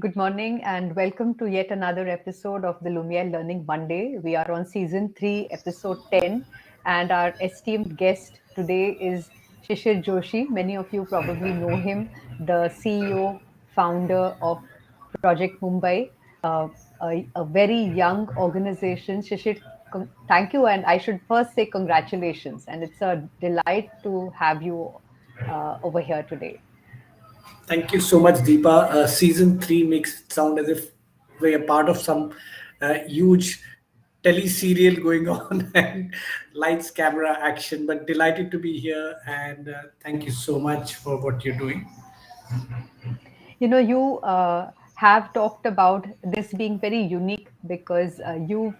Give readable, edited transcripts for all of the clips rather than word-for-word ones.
Good morning and welcome to yet another episode of the Lumiére Learning Monday. We are on season 3, episode 10, and our esteemed guest today is Shishir Joshi. Many of you probably know him, the CEO, founder of Project Mumbai, uh, a very young organization. Shishir, thank you, and I should first say congratulations. And it's a delight to have you over here today. Thank you so much, Deepa. Season three makes it sound as if we're part of some huge tele serial going on and lights, camera, action. But delighted to be here, and thank you so much for what you're doing. You have talked about this being very unique because you've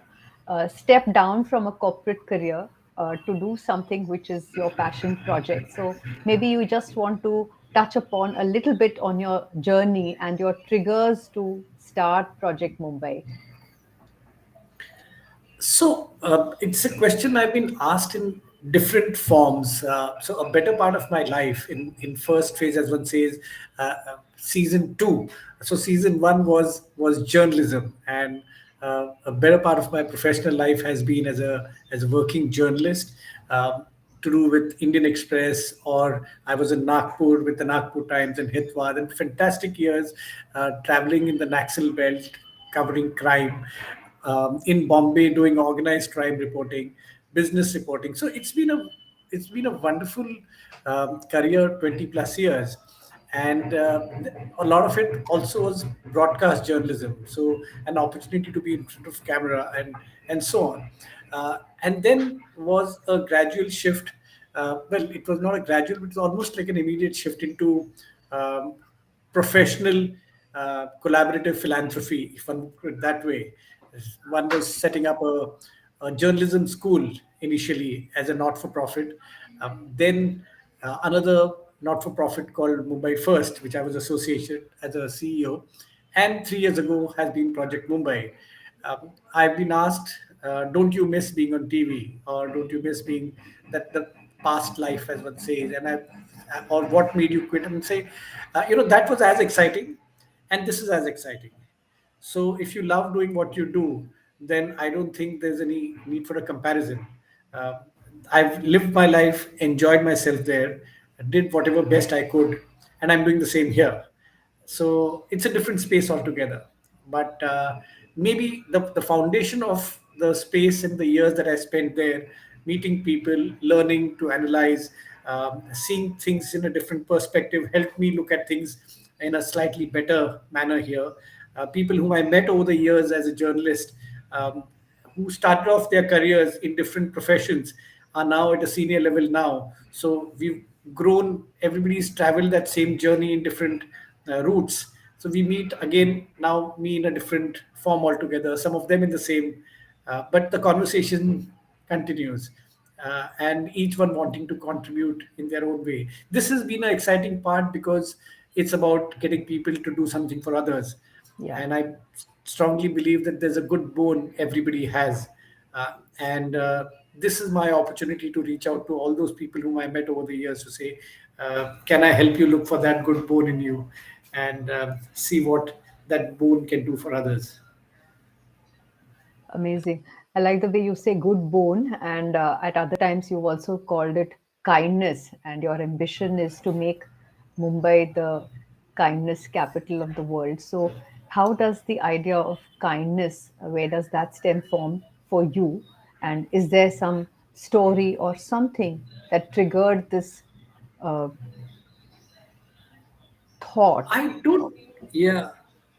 stepped down from a corporate career to do something which is your passion project. So maybe you just want to touch upon a little bit on your journey and your triggers to start Project Mumbai. It's a question I've been asked in different forms. So a better part of my life in first phase, as one says, season two. So season one was journalism, and a better part of my professional life has been as a working journalist. To do with Indian Express, or I was in Nagpur with the Nagpur Times and Hitwad, and fantastic years traveling in the Naxal belt, covering crime, in Bombay doing organized crime reporting, business reporting. So it's been a wonderful career, 20 plus years, and a lot of it also was broadcast journalism. So an opportunity to be in front of camera and so on. And then was a gradual shift. Well, it was not a gradual, but it was almost like an immediate shift into um, professional collaborative philanthropy, if one put it that way. One was setting up a journalism school initially as a not for profit. Then another not for profit called Mumbai First, which I was associated as a CEO. And 3 years ago has been Project Mumbai. I've been asked, don't you miss being on TV, or don't you miss being that the past life, as one says, or what made you quit? And say, that was as exciting, and this is as exciting. So if you love doing what you do, then I don't think there's any need for a comparison. Uh, I've lived my life, enjoyed myself there, did whatever best I could, and I'm doing the same here. So it's a different space altogether. But maybe the foundation of the space and the years that I spent there, meeting people, learning to analyze, seeing things in a different perspective, helped me look at things in a slightly better manner here. People whom I met over the years as a journalist, who started off their careers in different professions, are now at a senior level now. So we've grown, everybody's traveled that same journey in different routes. So we meet again now, me in a different form altogether, some of them in the same, but the conversation continues. And each one wanting to contribute in their own way. This has been an exciting part because it's about getting people to do something for others. Yeah. And I strongly believe that there's a good bone everybody has. And this is my opportunity to reach out to all those people whom I met over the years to say, can I help you look for that good bone in you, and see what that bone can do for others? Amazing. I like the way you say good bone, and at other times you've also called it kindness, and your ambition is to make Mumbai the kindness capital of the world. So, how does the idea of kindness, where does that stem from for you? And is there some story or something that triggered this uh, thought? I don't, yeah,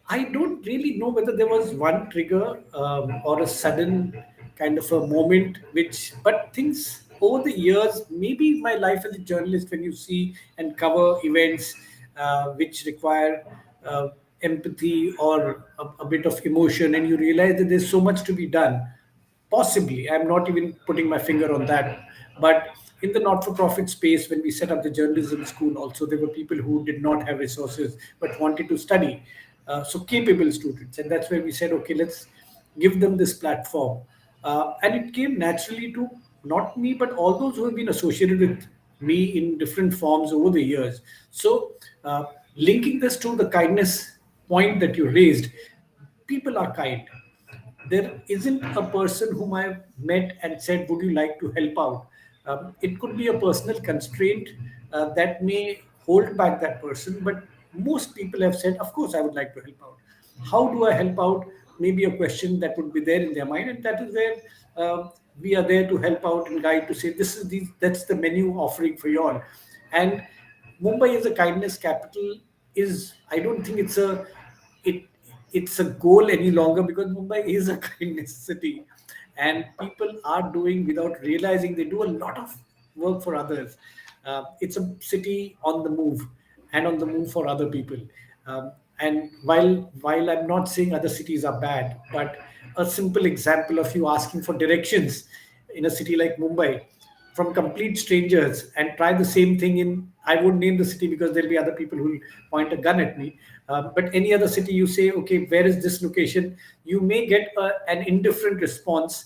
I don't really know whether there was one trigger, or a sudden kind of a moment, but things over the years, maybe my life as a journalist, when you see and cover events which require uh, empathy or a bit of emotion, and you realize that there's so much to be done. Possibly, I'm not even putting my finger on that. But in the not for profit space, when we set up the journalism school, also, there were people who did not have resources but wanted to study. So, capable students. And that's where we said, okay, let's give them this platform. And it came naturally to not me, but all those who have been associated with me in different forms over the years. So, linking this to the kindness point that you raised, people are kind. There isn't a person whom I've met and said, "Would you like to help out?" It could be a personal constraint that may hold back that person, but most people have said, "Of course, I would like to help out." How do I help out? Maybe a question that would be there in their mind, and that is where we are there to help out and guide to say, "This is that's the menu offering for you all." And Mumbai is a kindness capital. Is I don't think it it's a goal any longer, because Mumbai is a kindness city, and people are doing, without realizing, they do a lot of work for others. It's a city on the move, and on the move for other people. And while I'm not saying other cities are bad, but a simple example of you asking for directions in a city like Mumbai from complete strangers and try the same thing in, I won't name the city because there'll be other people who will point a gun at me, but any other city, you say, okay, where is this location, you may get an indifferent response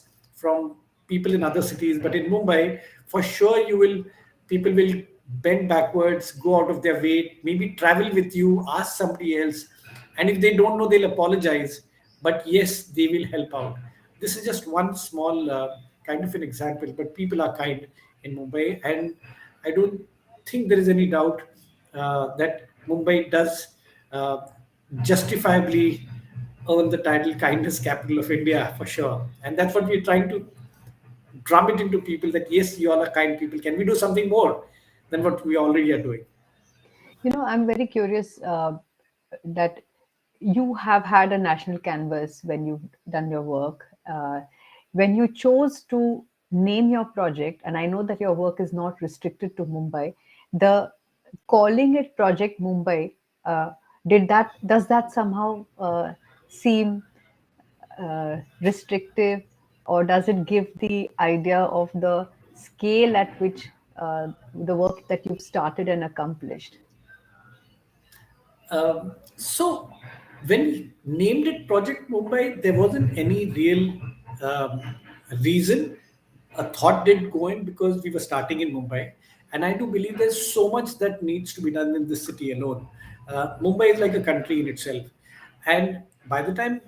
from people in other cities. But in Mumbai, for sure, you will people will bend backwards, go out of their way, maybe travel with you, ask somebody else, and if they don't know, they'll apologize, but yes, they will help out. This is just one small kind of an example, but people are kind in Mumbai, and I don't think there is any doubt that Mumbai does uh, justifiably earn the title kindness capital of India for sure. And that's what we're trying to drum it into people, that yes, you all are kind people. Can we do something more than what we already are doing? I'm very curious that you have had a national canvas when you've done your work. When you chose to name your project, and I know that your work is not restricted to Mumbai, the calling it Project Mumbai, uh, does that somehow seem restrictive, or does it give the idea of the scale at which the work that you've started and accomplished? So when we named it Project Mumbai, there wasn't any real reason. A thought did go in because we were starting in Mumbai, and I do believe there's so much that needs to be done in this city alone. Mumbai is like a country in itself, and by the time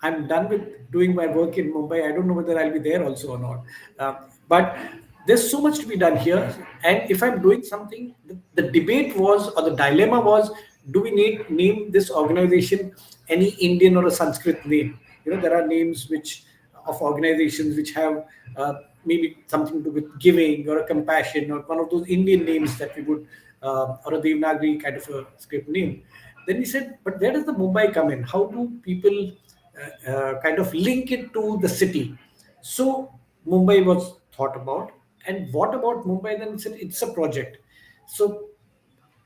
I'm done with doing my work in Mumbai, I don't know whether I'll be there also or not. But there's so much to be done here. And if I'm doing something, the debate was, or the dilemma was, do we need name this organization any Indian or a Sanskrit name? There are names which of organizations which have maybe something to do with giving or a compassion, or one of those Indian names that we would, or a Devanagari kind of a script name. Then we said, but where does the Mumbai come in? How do people kind of link it to the city? So Mumbai was thought about. And what about Mumbai? Then we said it's a project. So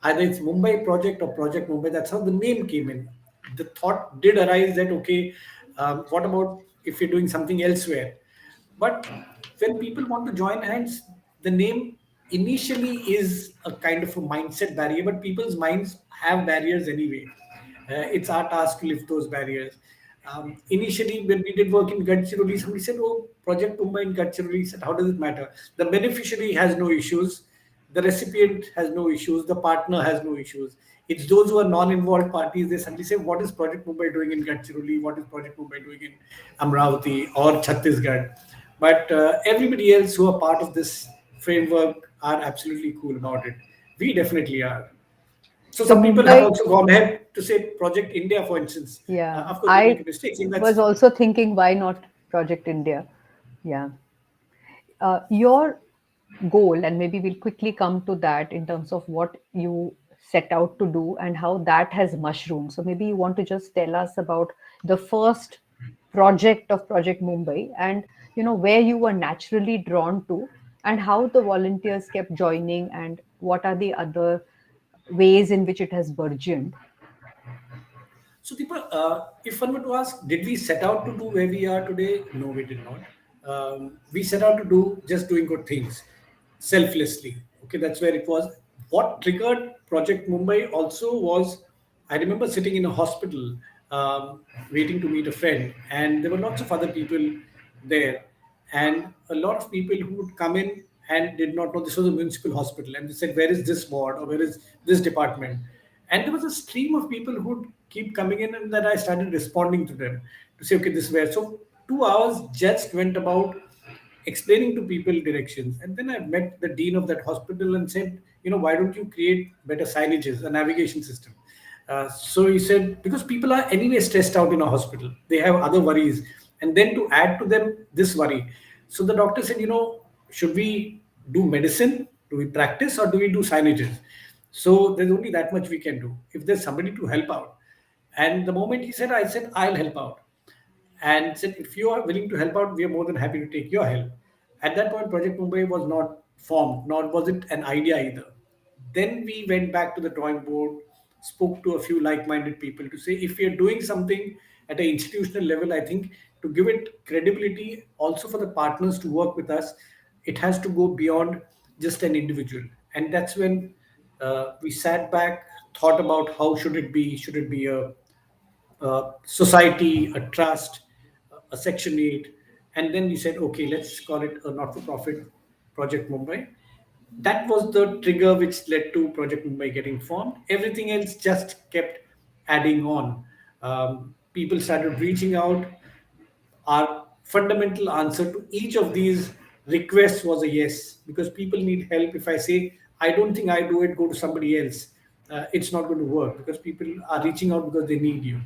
either it's Mumbai project or Project Mumbai. That's how the name came in. The thought did arise that, okay, what about if you're doing something elsewhere? But when people want to join hands, the name initially is a kind of a mindset barrier, but people's minds have barriers anyway. It's our task to lift those barriers. Initially, when we did work in Gadchiroli, somebody said, "Oh, Project Mumbai in Gadchiroli." Said, "How does it matter?" The beneficiary has no issues, the recipient has no issues, the partner has no issues. It's those who are non-involved parties. They suddenly say, "What is Project Mumbai doing in Gadchiroli? What is Project Mumbai doing in Amravati or Chhattisgarh?" But everybody else who are part of this framework are absolutely cool about it. We definitely are. So So some people have Mumbai, also gone ahead to say Project India, for instance. yeah, Of course, they make I a mistake saying was that's. also thinking, why not Project India? Yeah. Your goal, and maybe we'll quickly come to that in terms of what you set out to do and how that has mushroomed. So maybe you want to just tell us about the first project of Project Mumbai, and where you were naturally drawn to, and how the volunteers kept joining, and what are the other ways in which it has burgeoned. So, Deepa, if one were to ask, did we set out to do where we are today? No, we did not. We set out to do just doing good things selflessly. Okay, that's where it was. What triggered Project Mumbai also was, I remember sitting in a hospital waiting to meet a friend, and there were lots of other people there, and a lot of people who would come in and did not know this was a municipal hospital, and they said, "Where is this ward, or where is this department?" And there was a stream of people who would keep coming in, and then I started responding to them to say, okay, this is where. So 2 hours just went about explaining to people directions. And then I met the dean of that hospital and said, why don't you create better signages, a navigation system? So he said, because people are anyway stressed out in a hospital, they have other worries. And then to add to them this worry. So the doctor said, should we do medicine? Do we practice, or do we do signages? So there's only that much we can do. If there's somebody to help out. And the moment he said, I said, I'll help out, and said, if you are willing to help out, we are more than happy to take your help. At that point, Project Mumbai was not formed, nor was it an idea either. Then we went back to the drawing board, spoke to a few like minded people to say, if we are doing something at an institutional level, I think to give it credibility, also for the partners to work with us, it has to go beyond just an individual. And that's when we sat back, thought about how should it be? Should it be a society, a trust, a Section 8. And then we said, okay, let's call it a not for profit, Project Mumbai. That was the trigger which led to Project Mumbai getting formed. Everything else just kept adding on. People started reaching out. Our fundamental answer to each of these requests was a yes, because people need help. If I say, I don't think I do it, go to somebody else, it's not going to work, because people are reaching out because they need you.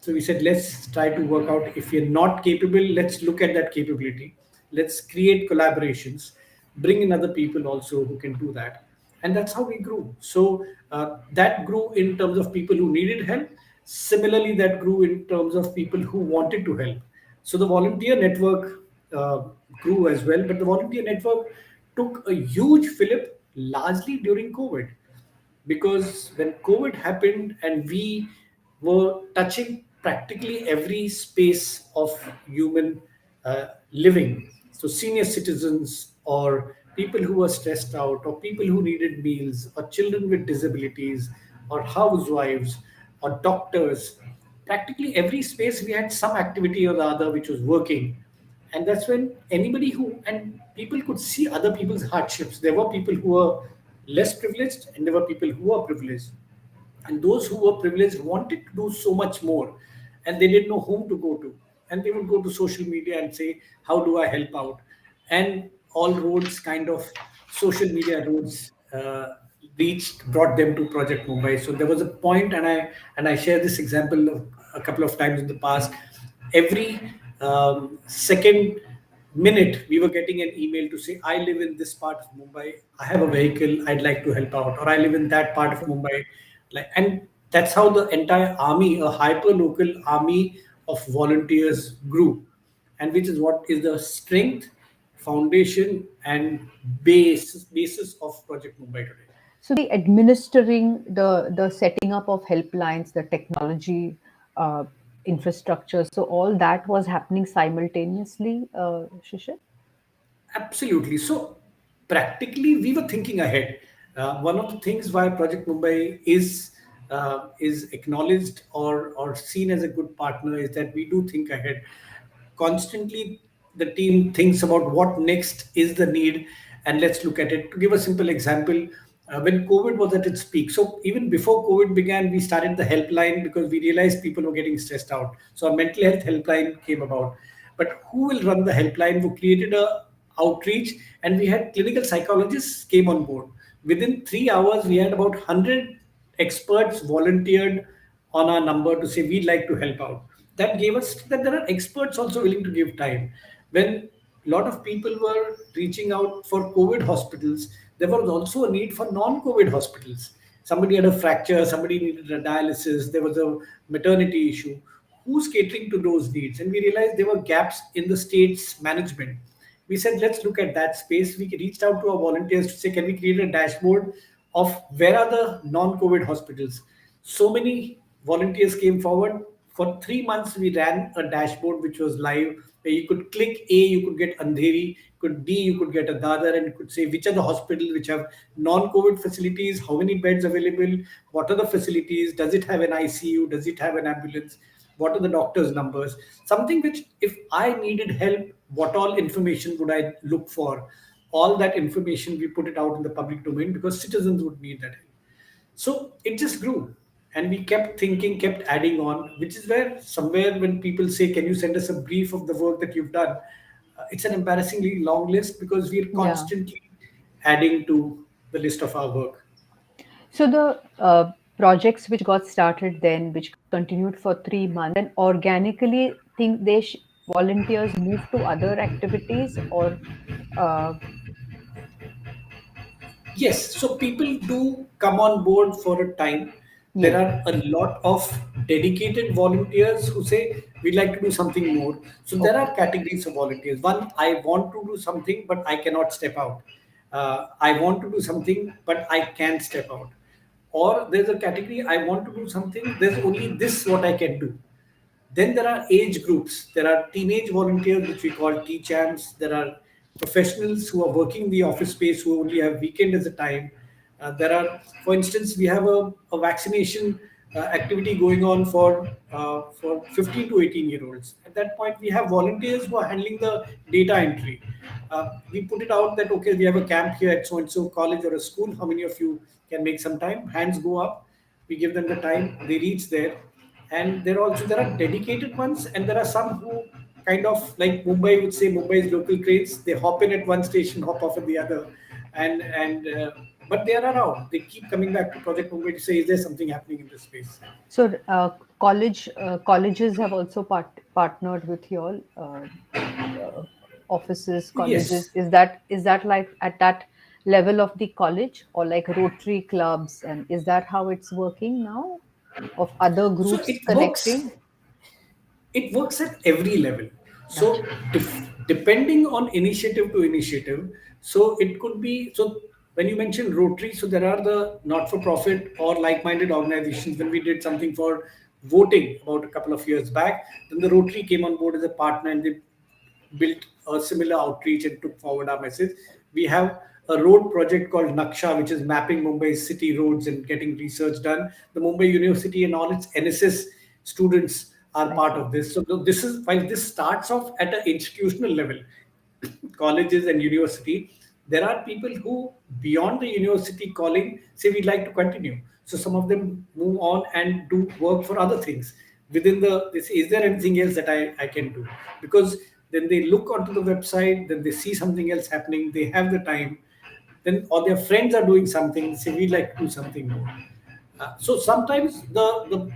So we said, let's try to work out, if you're not capable, let's look at that capability. Let's create collaborations, bring in other people also who can do that. And that's how we grew. So that grew in terms of people who needed help. Similarly, that grew in terms of people who wanted to help. So the volunteer network grew as well, but the volunteer network took a huge fillip largely during COVID, because when COVID happened and we were touching practically every space of human living, so senior citizens, or people who were stressed out, or people who needed meals, or children with disabilities, or housewives, or doctors, practically every space we had some activity or the other which was working. And that's when anybody who, and people could see other people's hardships. There were people who were less privileged, and there were people who were privileged. And those who were privileged wanted to do so much more, and they didn't know whom to go to. And they would go to social media and say, how do I help out? And all roads, kind of social media roads, brought them to Project Mumbai. So there was a point, and I share this example a couple of times in the past. Every second minute, we were getting an email to say, I live in this part of Mumbai, I have a vehicle, I'd like to help out, or I live in that part of Mumbai. And that's how the entire army, a hyper local army of volunteers grew, and which is what is the strength, foundation, and basis of Project Mumbai today. So the administering, the setting up of helplines, the technology, uh, infrastructure, so all that was happening simultaneously, Shishir? Absolutely. So practically, we were thinking ahead. One of the things why Project Mumbai is acknowledged or seen as a good partner is that we do think ahead. Constantly, the team thinks about what next is the need, and let's look at it. To give a simple example, when COVID was at its peak, so even before COVID began, we started the helpline because we realized people were getting stressed out. So a mental health helpline came about. But who will run the helpline? We created a outreach, and we had clinical psychologists came on board. Within 3 hours, we had about 100 experts volunteered on our number to say we'd like to help out. That gave us that there are experts also willing to give time. When a lot of people were reaching out for COVID hospitals, there was also a need for non-COVID hospitals. Somebody had a fracture, somebody needed a dialysis, there was a maternity issue. Who's catering to those needs? And we realized there were gaps in the state's management. We said, let's look at that space. We reached out to our volunteers to say, can we create a dashboard of where are the non-COVID hospitals? So many volunteers came forward. For 3 months, we ran a dashboard which was live, where you could click A, you could get Andheri, could D, you could get a Dadar, and you could say which are the hospitals which have non-COVID facilities, how many beds available, what are the facilities, does it have an ICU, does it have an ambulance, what are the doctor's numbers, something which, if I needed help, what all information would I look for? All that information, we put it out in the public domain because citizens would need that help. So it just grew. And we kept thinking, kept adding on, which is where somewhere when people say, can you send us a brief of the work that you've done? It's an embarrassingly long list because we are Yeah. constantly adding to the list of our work. So the projects which got started then, which continued for 3 months, then organically think volunteers move to other activities or uh, Yes, so people do come on board for a time. There yes. are a lot of dedicated volunteers who say, we'd like to do something more. So there Okay. are categories of volunteers. One, I want to do something, but I cannot step out. I want to do something, but I can step out. Or there's a category, I want to do something, there's only this what I can do. Then there are age groups. There are teenage volunteers, which we call T-champs. There are professionals who are working the office space who only have weekend as a time. There are, for instance, we have a vaccination activity going on for 15 to 18 year olds. At that point, we have volunteers who are handling the data entry. We put it out that okay, we have a camp here at so and so college or a school. How many of you can make some time? Hands go up. We give them the time. They reach there, and there are dedicated ones, and there are some who kind of like Mumbai would say Mumbai's local trains. They hop in at one station, hop off at the other, and but they are around. They keep coming back to Project Mumbai to say, is there something happening in this space? So colleges have also partnered with your uh, offices, colleges. Yes. Is that like at that level of the college or like Rotary clubs, and is that how it's working now? Of other So groups connecting? it works at every level. So Gotcha. depending on initiative to initiative, so it could be so when you mention Rotary, so there are the not-for-profit or like-minded organizations. When we did something for voting about a couple of years back, then the Rotary came on board as a partner, and they built a similar outreach and took forward our message. We have a road project called Naksha, which is mapping Mumbai's city roads and getting research done. The Mumbai University and all its NSS students are I part see. of this. So this is while this starts off at an institutional level, colleges and university, there are people who beyond the university calling say we'd like to continue. So some of them move on and do work for other things within the this. Is there anything else that I can do? Because then they look onto the website, then they see something else happening, they have the time, then or their friends are doing something, say we'd like to do something more. So sometimes the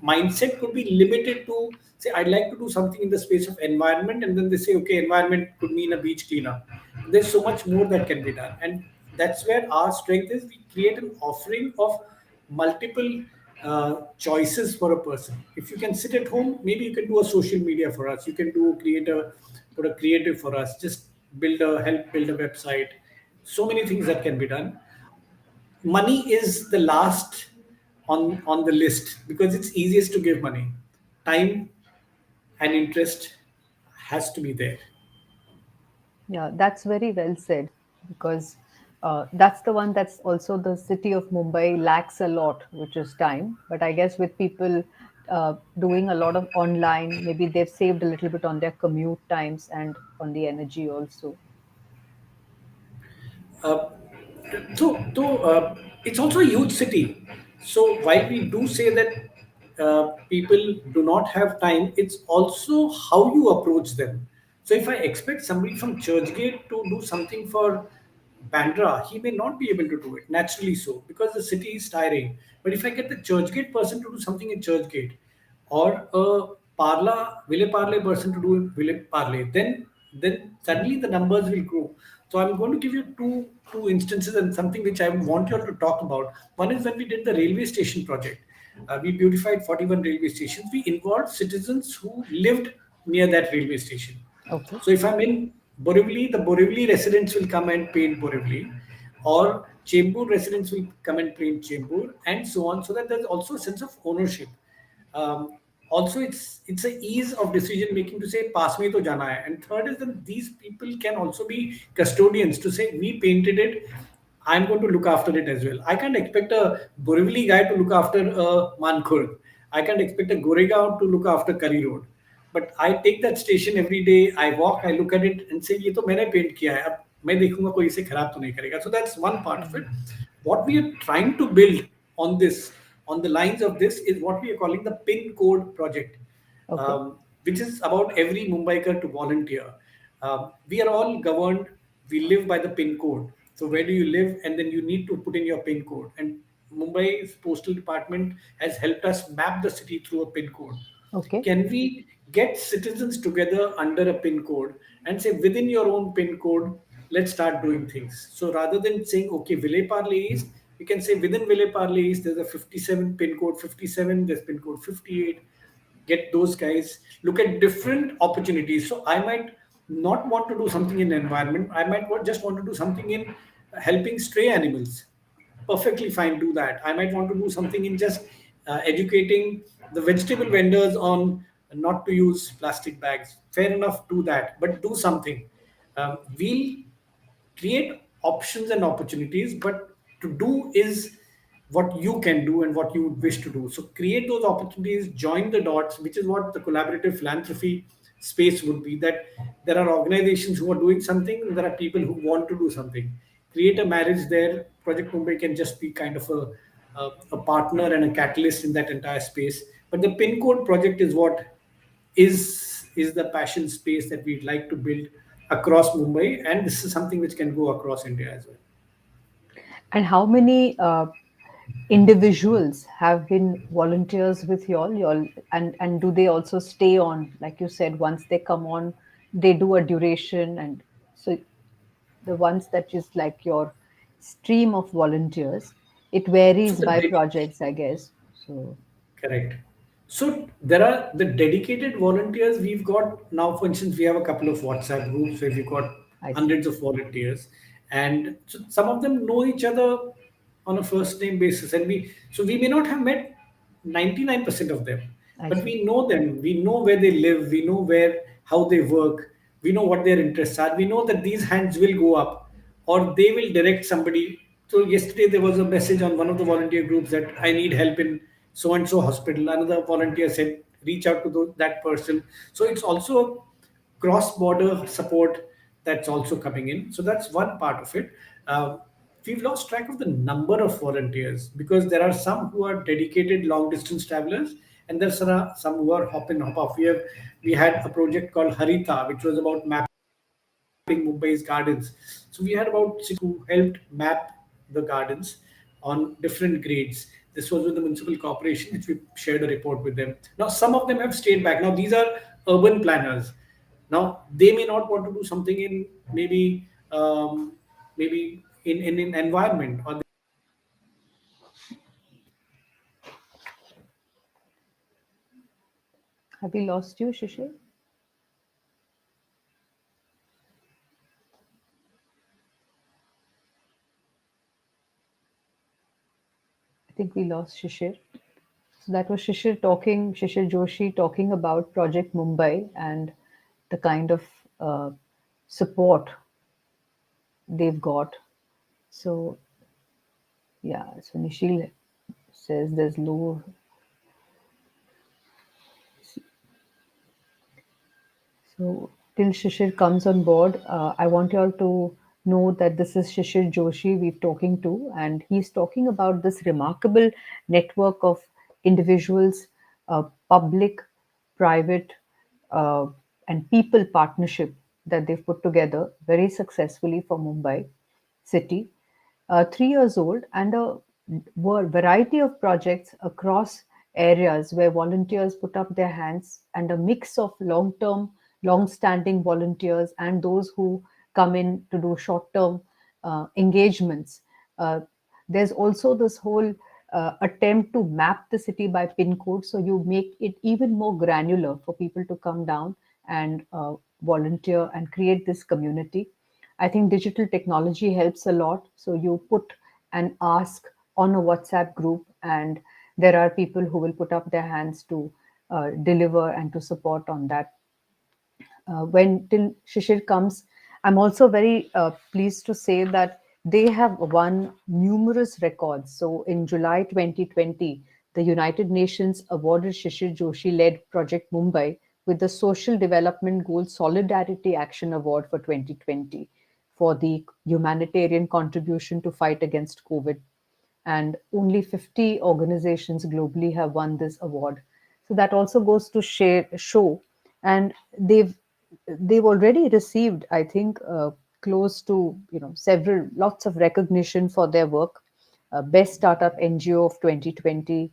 mindset could be limited to say I'd like to do something in the space of environment, and then they say okay, environment could mean a beach cleanup. There's so much more that can be done, and that's where our strength is. We create an offering of multiple choices for a person. If you can sit at home, maybe you can do a social media for us. You can do create a put a creative for us. Just build a website. So many things that can be done. Money is the last on the list because it's easiest to give money. Time and interest has to be there. Yeah, that's very well said because that's the one that's also the city of Mumbai lacks a lot, which is time. But I guess with people doing a lot of online, maybe they've saved a little bit on their commute times and on the energy also. Uh, so it's also a huge city. So while we do say that people do not have time, it's also how you approach them. So if I expect somebody from Churchgate to do something for Bandra, he may not be able to do it naturally so because the city is tiring. But if I get the Churchgate person to do something in Churchgate, or a Ville Parle person to do Ville Parle, then suddenly the numbers will grow. So I'm going to give you two instances and something which I want you all to talk about. One is when we did the railway station project. We beautified 41 railway stations. We involved citizens who lived near that railway station. Okay. So if I'm in Borivali, the Borivali residents will come and paint Borivali, or Chembur residents will come and paint Chembur, and so on. So that there's also a sense of ownership. Also, it's a ease of decision making to say pass me to jana hai. And third is that these people can also be custodians to say we painted it. I'm going to look after it as well. I can't expect a Borivali guy to look after a Mankur. I can't expect a Goregaon to look after Curry Road. But I take that station every day. I walk, I look at it and say, ये तो मैंने paint किया है. अब मैं देखूंगा कोई इसे खराब तो नहीं करेगा. So that's one part of it. What we are trying to build on this on the lines of this is what we are calling the pin code project, Okay. which is about every Mumbaiker to volunteer. We are all governed, we live by the pin code. So where do you live? And then you need to put in your pin code. And Mumbai's postal department has helped us map the city through a pin code. Okay. Can we get citizens together under a pin code and say within your own pin code, let's start doing things? So rather than saying, okay, Ville Parle East, we can say within Ville Parle East, there's a 57 pin code 57, there's pin code 58. Get those guys, look at different opportunities. So I might not want to do something in the environment. I might just want to do something in helping stray animals. Perfectly fine, do that. I might want to do something in just educating the vegetable vendors on not to use plastic bags. Fair enough, do that, but do something. We'll create options and opportunities, but to do is what you can do and what you would wish to do. So create those opportunities, join the dots, which is what the collaborative philanthropy space would be. That there are organizations who are doing something, and there are people who want to do something. Create a marriage there. Project Mumbai can just be kind of a partner and a catalyst in that entire space. But the pin code project is what is the passion space that we'd like to build across Mumbai, and this is something which can go across India as well. And how many individuals have been volunteers with y'all, and do they also stay on, like you said, once they come on, they do a duration, and so the ones that just like your stream of volunteers, it So varies the by projects, I guess. So Correct. So there are the dedicated volunteers we've got now. For instance, we have a couple of WhatsApp groups where we've got I see. hundreds of volunteers, and so some of them know each other on a first name basis. And we may not have met 99% of them, I but see. we know them. We know where they live. We know where how they work. We know what their interests are. We know that these hands will go up, or they will direct somebody. So yesterday there was a message on one of the volunteer groups that I need help in so and so hospital. Another volunteer said reach out to that person. So it's also cross border support that's also coming in. So that's one part of it. Uh, we've lost track of the number of volunteers because there are some who are dedicated long distance travelers, and there's some who are hop in hop off. We had a project called Harita, which was about mapping Mumbai's gardens. So we had about six who helped map the gardens on different grades. This was with the municipal corporation, which we shared a report with them. Now, some of them have stayed back. Now, these are urban planners. Now, they may not want to do something in maybe in an environment, or Have we lost you, Shishir? I think we lost Shishir. So that was Shishir Joshi talking about Project Mumbai and the kind of uh, support they've got. So yeah, so Nishil says there's low. So till Shishir comes on board, I want you all to know that this is Shishir Joshi we're talking to, and he's talking about this remarkable network of individuals, public, private, uh, and people partnership that they've put together very successfully for Mumbai city. 3 years old, and a variety of projects across areas where volunteers put up their hands, and a mix of long term, long standing volunteers and those who come in to do short term engagements. Uh, there's also this whole attempt to map the city by pin code, so you make it even more granular for people to come down and volunteer and create this community. I think digital technology helps a lot. So you put an ask on a WhatsApp group, and there are people who will put up their hands to deliver and to support on that. When till Shishir comes, I'm also very pleased to say that they have won numerous records. So in July 2020, the United Nations awarded Shishir Joshi led Project Mumbai with the Social Development Goal Solidarity Action Award for 2020 for the humanitarian contribution to fight against COVID. and only 50 organizations globally have won this award. So that also goes to show, and they've already received, I think, close to several lots of recognition for their work. Best Startup NGO of 2020.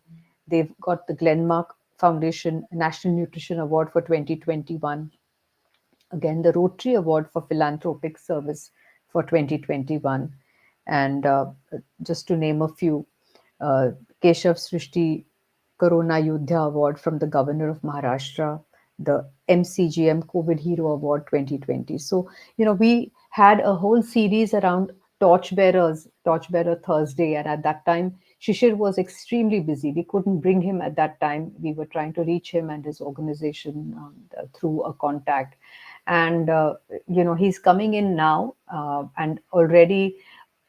They've got the Glenmark Foundation National Nutrition Award for 2021. Again, the Rotary Award for Philanthropic Service for 2021. And just to name a few, uh, Keshav Srishti Corona Yudha Award from the Governor of Maharashtra, the MCGM COVID Hero Award 2020. So, we had a whole series around Torchbearer Thursday, and at that time, Shishir was extremely busy. We couldn't bring him at that time. We were trying to reach him and his organization through a contact. And, he's coming in now, and already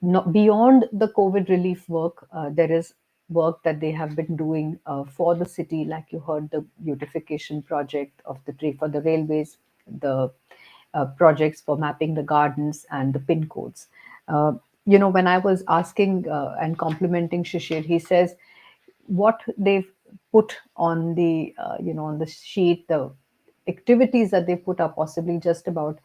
not beyond the COVID relief work, there is work that they have been doing for the city, like you heard, the beautification project of for the railways, the projects for mapping the gardens and the pin codes. Uh, when I was asking and complimenting Shishir, he says what they've put on the on the sheet, the activities that they put are possibly just about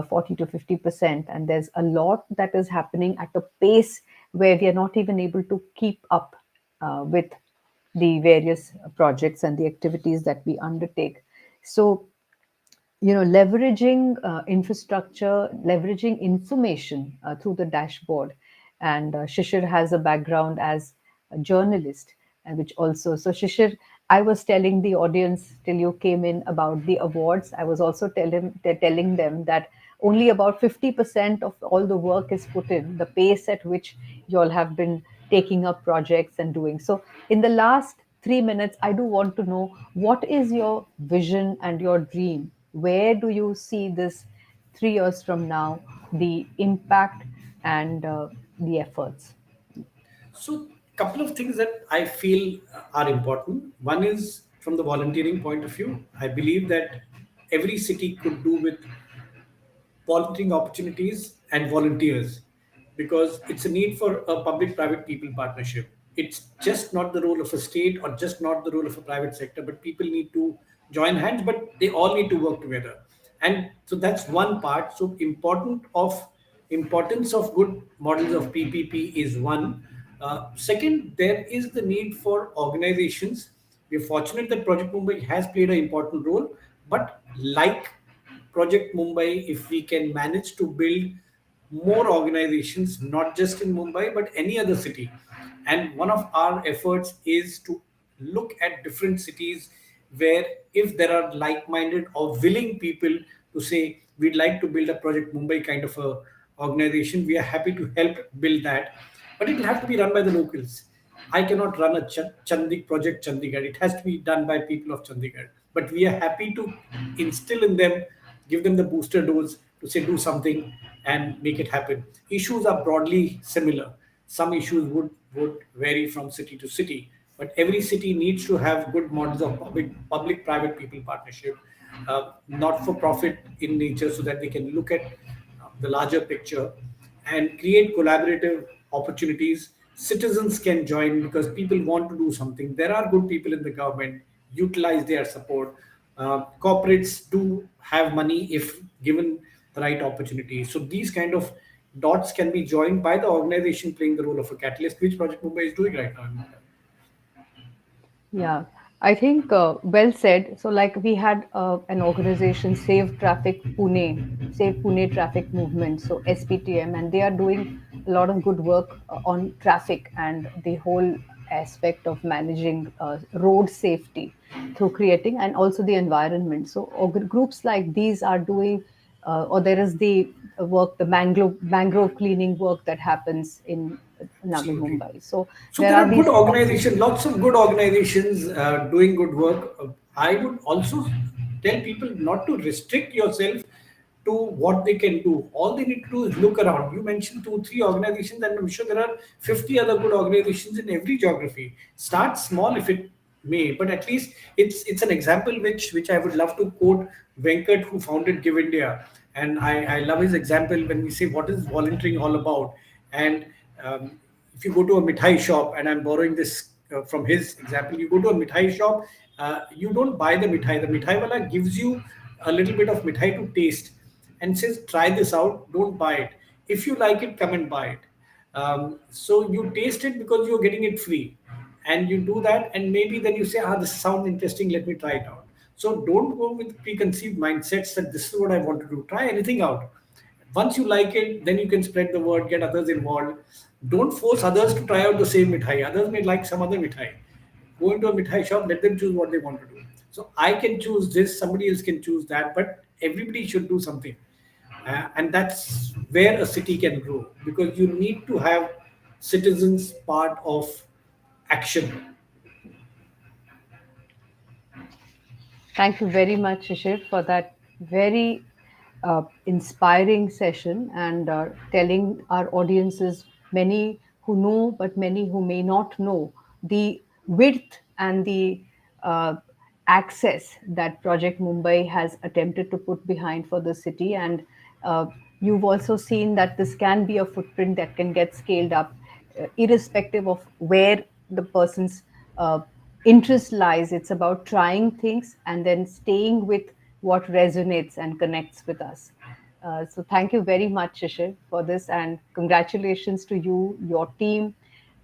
40 to 50%, and there's a lot that is happening at a pace where we are not even able to keep up with the various projects and the activities that we undertake. So, leveraging infrastructure, leveraging information through the dashboard. And Shishir has a background as a journalist, and which also, so Shishir, I was telling the audience till you came in about the awards. I was also telling them that only about 50% of all the work is put in, the pace at which you all have been taking up projects and doing. So, in the last 3 minutes, I do want to know what is your vision and your dream? Where do you see this 3 years from now, the impact and the efforts? So, couple of things that I feel are important. One is from the volunteering point of view. I believe that every city could do with volunteering opportunities and volunteers, because it's a need for a public private people partnership. It's just not the role of a state or just not the role of a private sector, but people need to join hands, but they all need to work together. And so that's one part. So importance of good models of PPP is one. Second, there is the need for organizations. We're fortunate that Project Mumbai has played an important role, but like Project Mumbai, if we can manage to build more organizations, not just in Mumbai, but any other city. And one of our efforts is to look at different cities where, if there are like minded or willing people to say, we'd like to build a Project Mumbai kind of a organization, we are happy to help build that. But it will have to be run by the locals. I cannot run a project Chandigarh. It has to be done by people of Chandigarh. But we are happy to instill in them, give them the booster dose to say do something and make it happen. Issues are broadly similar. Some issues would vary from city to city, but every city needs to have good models of public private people partnership, not for profit in nature, so that they can look at the larger picture and create collaborative opportunities. Citizens can join because people want to do something. There are good people in the government, utilize their support. Corporates do have money if given the right opportunity. So these kind of dots can be joined by the organization playing the role of a catalyst, which Project Mumbai is doing right now. Yeah, I think well said. So, like we had an organization, Save Pune Traffic Movement, so SPTM, and they are doing a lot of good work on traffic and the whole aspect of managing road safety through creating and also the environment. So, groups like these are doing, or there is the work, the mangrove cleaning work that happens in Navi Absolutely. Mumbai. So, So there there are are good these organizations, lots of good organizations doing good work. I would also tell people not to restrict yourself to what they can do. All they need to do is look around. You mentioned two, three organizations, and I'm sure there are 50 other good organizations in every geography. Start small if it may, but at least it's an example which I would love to quote Venkat, who founded Give India. And I love his example when we say what is volunteering all about. And if you go to a mithai shop, and I'm borrowing this from his example, you go to a mithai shop, you don't buy the mithai. The mithai wala gives you a little bit of mithai to taste and says, try this out, don't buy it. If you like it, come and buy it. So you taste it because you're getting it free, and you do that, and maybe then you say, this sounds interesting, let me try it out. So don't go with preconceived mindsets that this is what I want to do. Try anything out. Once you like it, then you can spread the word, get others involved. Don't force others to try out the same mithai. Others may like some other mithai. Go into a mithai shop, let them choose what they want to do. So I can choose this, somebody else can choose that, but everybody should do something. And that's where a city can grow, because you need to have citizens part of action. Thank you very much, Shishir, for that very inspiring session and telling our audiences, many who know but many who may not know, the width and the uh, access that Project Mumbai has attempted to put behind for the city. And uh, you've also seen that this can be a footprint that can get scaled up, irrespective of where the person's uh, interest lies. It's about trying things and then staying with what resonates and connects with us. So thank you very much, Shishir, for this, and congratulations to you, your team,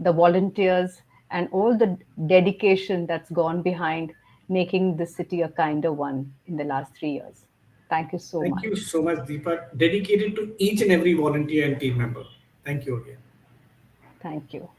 the volunteers, and all the dedication that's gone behind making this city a kinder one in the last 3 years. Thank you so Thank you much. so much, Deepak. Dedicated to each and every volunteer and team member. Thank you again. Thank you.